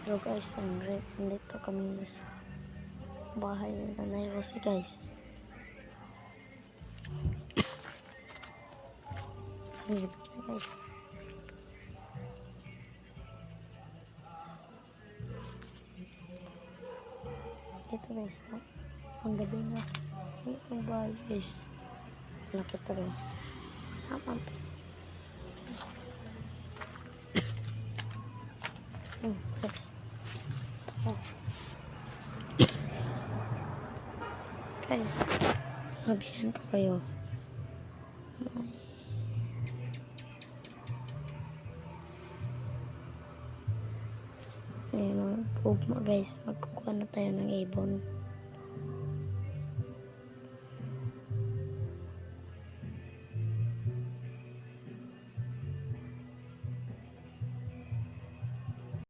Hello guys, nandito kami sa bahay ni Nanay Rosie guys. Ang gabi na guys. Ito guys, ang gabi na. Ang bahay guys. Nakita guys. Aman. Guys. Oh. Guys, sabihan ko kayo. Ayun, pugma guys. Magkukuha na tayo ng ibon.